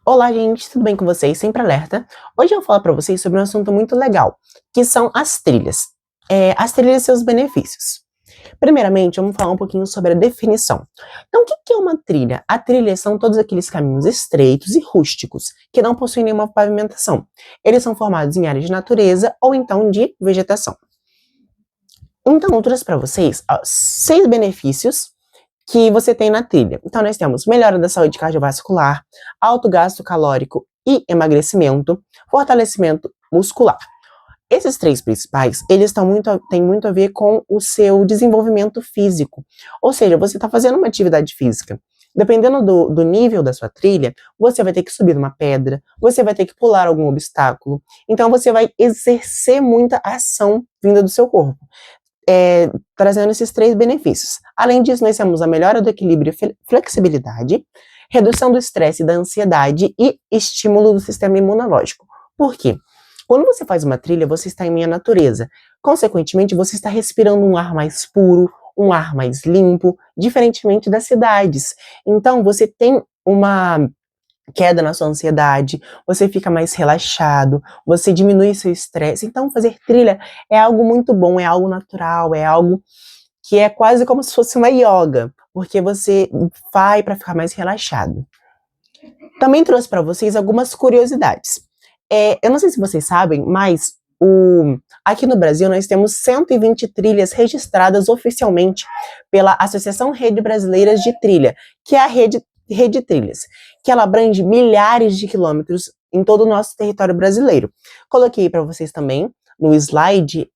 Olá, gente, tudo bem com vocês? Sempre alerta. Hoje eu vou falar para vocês sobre um assunto muito legal, que são as trilhas. As trilhas e seus benefícios. Primeiramente, vamos falar um pouquinho sobre a definição. Então, o que é uma trilha? A trilha são todos aqueles caminhos estreitos e rústicos, que não possuem nenhuma pavimentação. Eles são formados em áreas de natureza ou então de vegetação. Então, eu trouxe para vocês 6 benefícios que você tem na trilha. Então, nós temos melhora da saúde cardiovascular, alto gasto calórico e emagrecimento, fortalecimento muscular. Esses 3 principais, eles têm muito a ver com o seu desenvolvimento físico. Ou seja, você está fazendo uma atividade física. Dependendo do nível da sua trilha, você vai ter que subir uma pedra, você vai ter que pular algum obstáculo. Então, você vai exercer muita ação vinda do seu corpo. Trazendo esses 3 benefícios. Além disso, nós temos a melhora do equilíbrio e flexibilidade, redução do estresse e da ansiedade e estímulo do sistema imunológico. Por quê? Quando você faz uma trilha, você está em meio à natureza. Consequentemente, você está respirando um ar mais puro, um ar mais limpo, diferentemente das cidades. Então, você tem uma queda na sua ansiedade, você fica mais relaxado, você diminui seu estresse. Então, fazer trilha é algo muito bom, é algo natural, é algo que é quase como se fosse uma yoga, porque você vai para ficar mais relaxado. Também trouxe para vocês algumas curiosidades. Eu não sei se vocês sabem, mas aqui no Brasil nós temos 120 trilhas registradas oficialmente pela Associação Rede Brasileira de Trilha, que é a Rede Trilhas, que ela abrange milhares de quilômetros em todo o nosso território brasileiro. Coloquei para vocês também no slide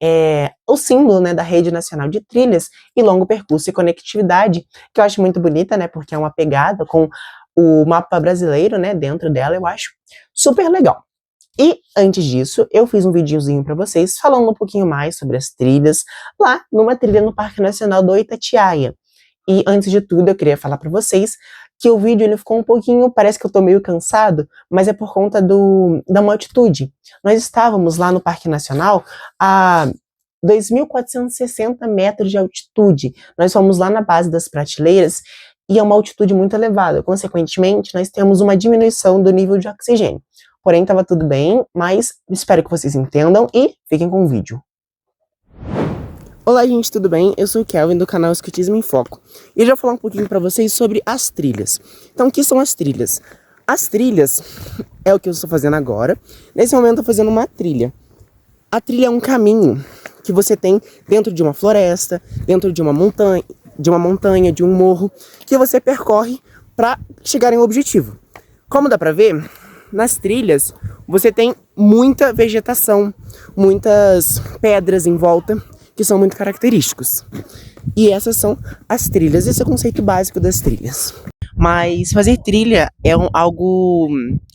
o símbolo, né, da Rede Nacional de Trilhas e Longo Percurso e Conectividade, que eu acho muito bonita, né, porque é uma pegada com o mapa brasileiro, né, dentro dela. Eu acho super legal. E antes disso, eu fiz um videozinho para vocês falando um pouquinho mais sobre as trilhas lá numa trilha no Parque Nacional do Itatiaia. E antes de tudo, eu queria falar para vocês que o vídeo ele ficou um pouquinho, parece que eu tô meio cansado, mas é por conta da uma altitude. Nós estávamos lá no Parque Nacional a 2.460 metros de altitude. Nós fomos lá na base das prateleiras e é uma altitude muito elevada. Consequentemente, nós temos uma diminuição do nível de oxigênio. Porém, estava tudo bem, mas espero que vocês entendam e fiquem com o vídeo. Olá, gente, tudo bem? Eu sou o Kelvin, do canal Escotismo em Foco. E eu já vou falar um pouquinho para vocês sobre as trilhas. Então, o que são as trilhas? As trilhas é o que eu estou fazendo agora. Nesse momento, eu estou fazendo uma trilha. A trilha é um caminho que você tem dentro de uma floresta, dentro de uma montanha, de um morro, que você percorre para chegar em um objetivo. Como dá para ver, nas trilhas você tem muita vegetação, muitas pedras em volta, que são muito característicos. E essas são as trilhas, esse é o conceito básico das trilhas. Mas fazer trilha é algo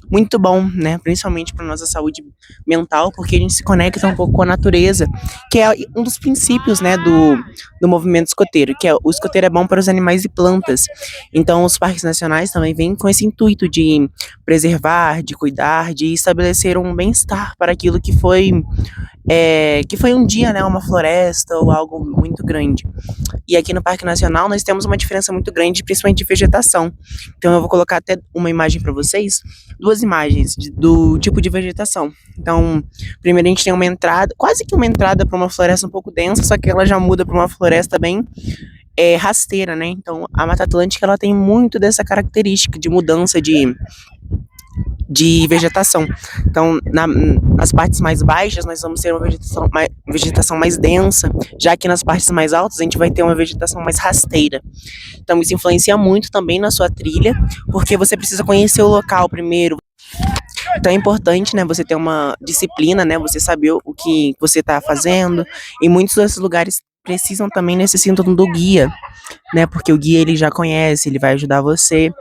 muito bom, né? Principalmente para nossa saúde mental, porque a gente se conecta um pouco com a natureza, que é um dos princípios, né, do movimento escoteiro, que o escoteiro é bom para os animais e plantas. Então, os parques nacionais também vêm com esse intuito de preservar, de cuidar, de estabelecer um bem-estar para aquilo que foi um dia, né, uma floresta ou algo muito grande. E aqui no Parque Nacional nós temos uma diferença muito grande, principalmente de vegetação. Então eu vou colocar até uma imagem para vocês, 2 imagens do tipo de vegetação. Então, primeiro a gente tem uma entrada, quase que uma entrada para uma floresta um pouco densa, só que ela já muda para uma floresta bem rasteira, né? Então a Mata Atlântica ela tem muito dessa característica de mudança de vegetação. Então, nas partes mais baixas, nós vamos ter uma vegetação mais densa, já que nas partes mais altas a gente vai ter uma vegetação mais rasteira. Então, isso influencia muito também na sua trilha, porque você precisa conhecer o local primeiro. Então, é importante, né, você ter uma disciplina, né, você saber o que você está fazendo, e muitos desses lugares necessitam do guia, né, porque o guia ele já conhece, ele vai ajudar você.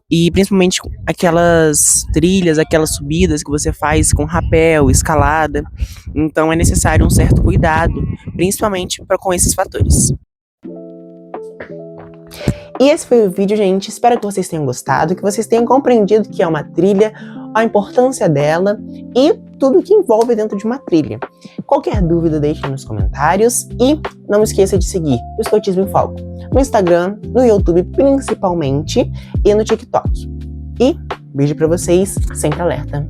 E principalmente aquelas trilhas, aquelas subidas que você faz com rapel, escalada. Então é necessário um certo cuidado, principalmente com esses fatores. E esse foi o vídeo, gente. Espero que vocês tenham gostado, que vocês tenham compreendido o que é uma trilha, a importância dela e tudo que envolve dentro de uma trilha. Qualquer dúvida, deixe nos comentários e não esqueça de seguir o Escotismo em Foco no Instagram, no YouTube principalmente e no TikTok. E Beijo pra vocês, sempre alerta.